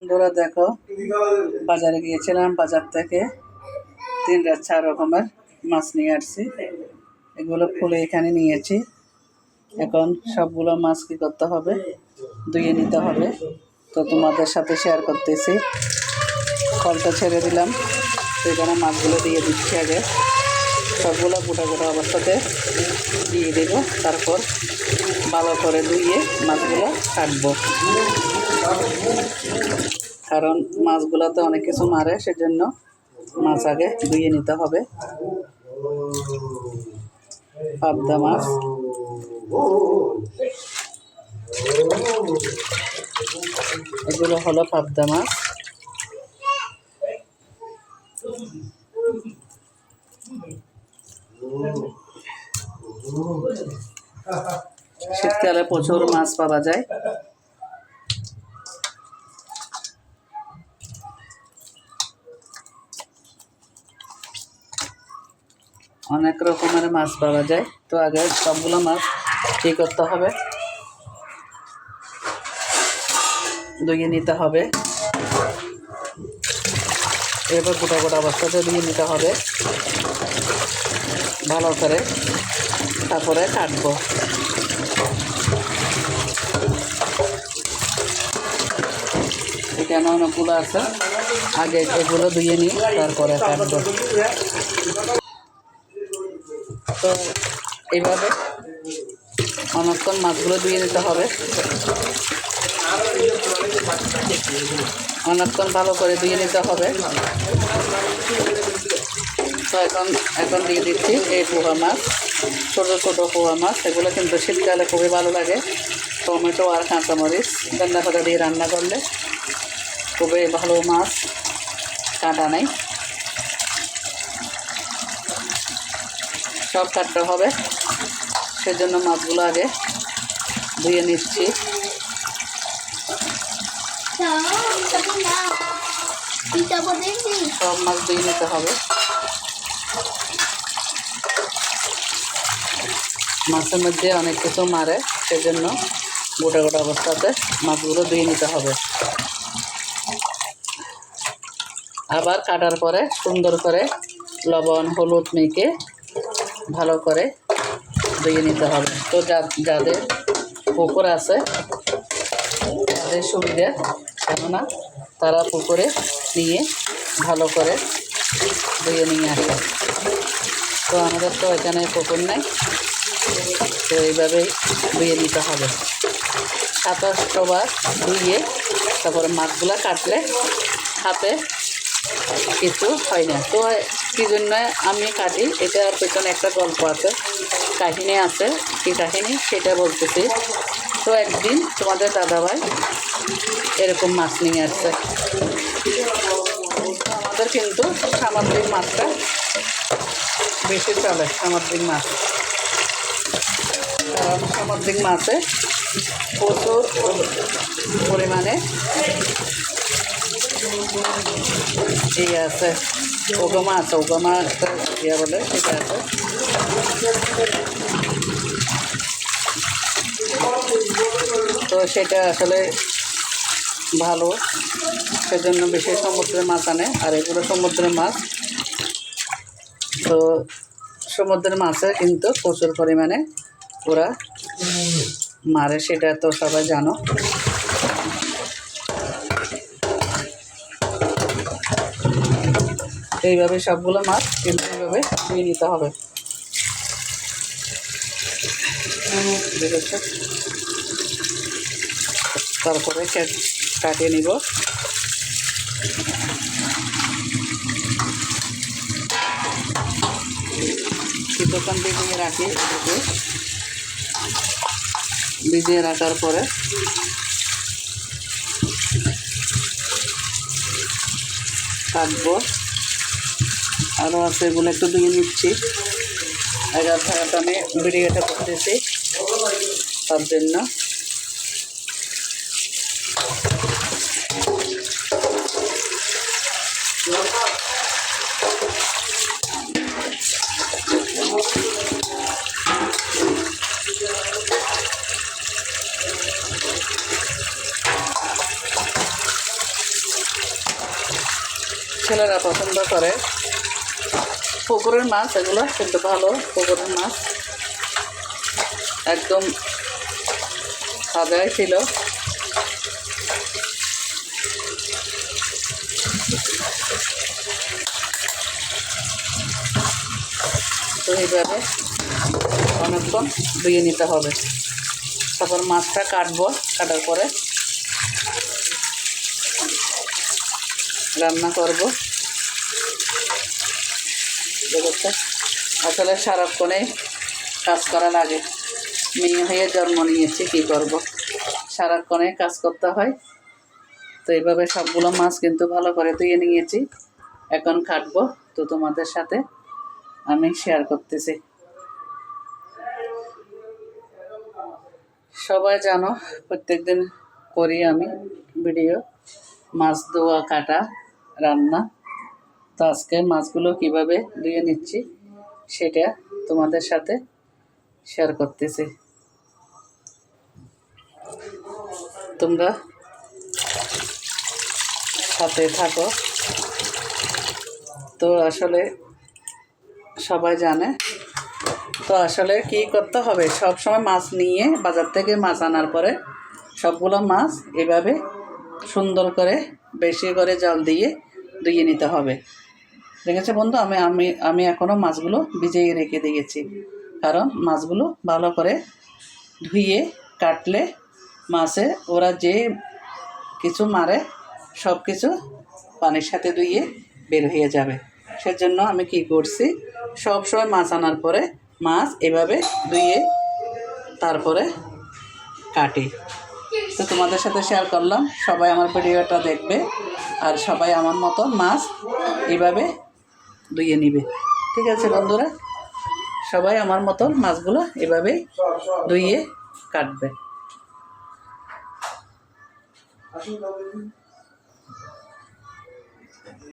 বন্ধুরা দেখো, বাজারে গিয়েছিলাম। বাজার থেকে 3-4 রকমের মাছ নিয়ে আসছি। এগুলো খুলে এখানে নিয়েছি। এখন সবগুলো মাছ কি করতে হবে, ধুয়ে নিতে হবে। তো তোমাদের সাথে শেয়ার করতেছি। কলটা ছেড়ে দিলাম, সেখানে মাছগুলো দিয়ে দিচ্ছি। আগে সবগুলো গোটা গোটা অবস্থাতে দিয়ে দেব, তারপর ভালো করে ধুয়ে মাছগুলো কাটবো। কারণ মাছগুলোতে অনেক কিছু মারে, সেজন্য মাছ আগে ধুয়ে নিতে হবে। পাবদা মাছ, এগুলো হলো পাবদা মাছ। শীতকালে প্রচুর মাছ পাওয়া যায়। অনেক রকমের মাছ পাওয়া যায়। তো আগে সবগুলো মাছ কী করতে হবে, ধুয়ে নিতে হবে। এবার গোটা গোটা অবস্থাতে ধুয়ে নিতে হবে ভালো করে, তারপরে কাটবো। এখানে অনেকগুলো আছে, আগে এগুলো ধুয়ে নিই, তারপরে কাটবো। তো এইভাবে অনেকক্ষণ মাছগুলো ধুয়ে নিতে হবে, অনেকক্ষণ ভালো করে ধুয়ে নিতে হবে। তো এখন দিয়ে দিচ্ছি এই পোহা মাছ, ছোটো ছোটো পোহা মাছ। এগুলো কিন্তু শীতকালে খুবই ভালো লাগে। টমেটো আর কাঁচামরিচ রান্না পাতা দিয়ে রান্না করলে খুবই ভালো মাছ, কাটা নেই। সব কাটতে হবে, সেজন্য মাছগুলো আগে ধুয়ে নিচ্ছি। সব মাছ ধুয়ে নিতে হবে। মাছের মধ্যে অনেক কিছু মারে, সেজন্য গোটা গোটা অবস্থাতে মাছগুলো ধুয়ে নিতে হবে। আবার কাটার পরে সুন্দর করে লবণ হলুদ মেখে ভালো করে ধুয়ে নিতে হবে। তো যাদের পুকুর আছে তাদের সুবিধা, কেননা তারা পুকুরে নিয়ে ভালো করে ধুয়ে নিয়ে আসে। তো আমাদের তো এখানে পুকুর নেই, তো এইভাবেই ধুয়ে নিতে হবে। 27 বার ধুয়ে তারপরে মাছগুলো কাটলে হাতে কিছু হয় না। তো কী জন্য আমি কাটি, এটার পেছনে একটা গল্প আছে, কাহিনী আছে। কী কাহিনী সেটা বলতেছি। তো একদিন তোমাদের দাদাভাই এরকম মাছ নিয়ে আসছে। আমাদের কিন্তু সামুদ্রিক মাছটা বেশি চলে, সামুদ্রিক মাছ। কারণ সামুদ্রিক মাছে প্রচুর পরিমাণে ইয়ে আছে, ওগমা আছে, ওগমা একটা ইয়ে বলে, সেটা আছে। তো সেটা আসলে ভালো, সেজন্য বেশি সমুদ্রের মাছ আনে। আর এগুলো সমুদ্রের মাছ। তো সমুদ্রের মাছে কিন্তু প্রচুর পরিমাণে ওরা মারে, সেটা তো সবাই জানো। এইভাবে সবগুলো মাছ কিন্তু এইভাবে ধুয়ে নিতে হবে। তারপরে কাটিয়ে নিব। কিছুক্ষণ ভিজিয়ে রাখি। ভিজিয়ে রাখার পরে কাটবো। আরও আছে, এগুলো একটু ধুয়ে নিচ্ছি। এগার থাকাটা আমি ভিডিওটা করতেছি তার জন্য। ছেলেরা পছন্দ করে। পুকুরের মাছ এগুলো কিন্তু ভালো, পুকুরের মাছ একদম তাজাই ছিল। তো এইভাবে অনেকক্ষণ ধুয়ে নিতে হবে। তারপর মাছটা কাটবো, কাটার পরে রান্না করব। দেখতে আসলে সারাক্ষণে কাজ করা লাগে। মেয়ে হয়ে জন্ম নিয়েছি, কী করব, সারাক্ষণে কাজ করতে হয়। তো এইভাবে সবগুলো মাছ কিন্তু ভালো করে ধুয়ে নিয়েছি, এখন কাটবো। তো তোমাদের সাথে আমি শেয়ার করতেছি। সবাই জানো প্রত্যেকদিন করি আমি ভিডিও মাছ ধোয়া, কাটা, রান্না। তো আজকে মাছগুলো কিভাবে ধুয়ে নিচ্ছি সেটা তোমাদের সাথে শেয়ার করতেছি। তোমরা সাথে থাকো। তো আসলে সবাই জানে, তো আসলে কি করতে হবে, সব সময় মাছ নিয়ে বাজার থেকে মাছ আনার পরে সবগুলো মাছ এভাবে সুন্দর করে বেশি করে জল দিয়ে ধুয়ে নিতে হবে। দেখেছো বন্ধু, আমি আমি আমি এখনও মাছগুলো ভিজিয়ে রেখে দিয়েছি, কারণ মাছগুলো ভালো করে ধুয়ে কাটলে মাছে ওরা যে কিছু মারে সব কিছু পানির সাথে ধুয়ে বের হয়ে যাবে। সেজন্য আমি কি করছি, সব সময় মাছ আনার পরে মাছ এভাবে ধুয়ে তারপরে কাটি। তো তোমাদের সাথে শেয়ার করলাম, সবাই আমার ভিডিওটা দেখবে আর সবাই আমার মতো মাছ এভাবে ধুয়ে নিবে। ঠিক আছে বন্ধুরা, সবাই আমার মতন মাছগুলো এভাবেই ধুয়ে কাটবে।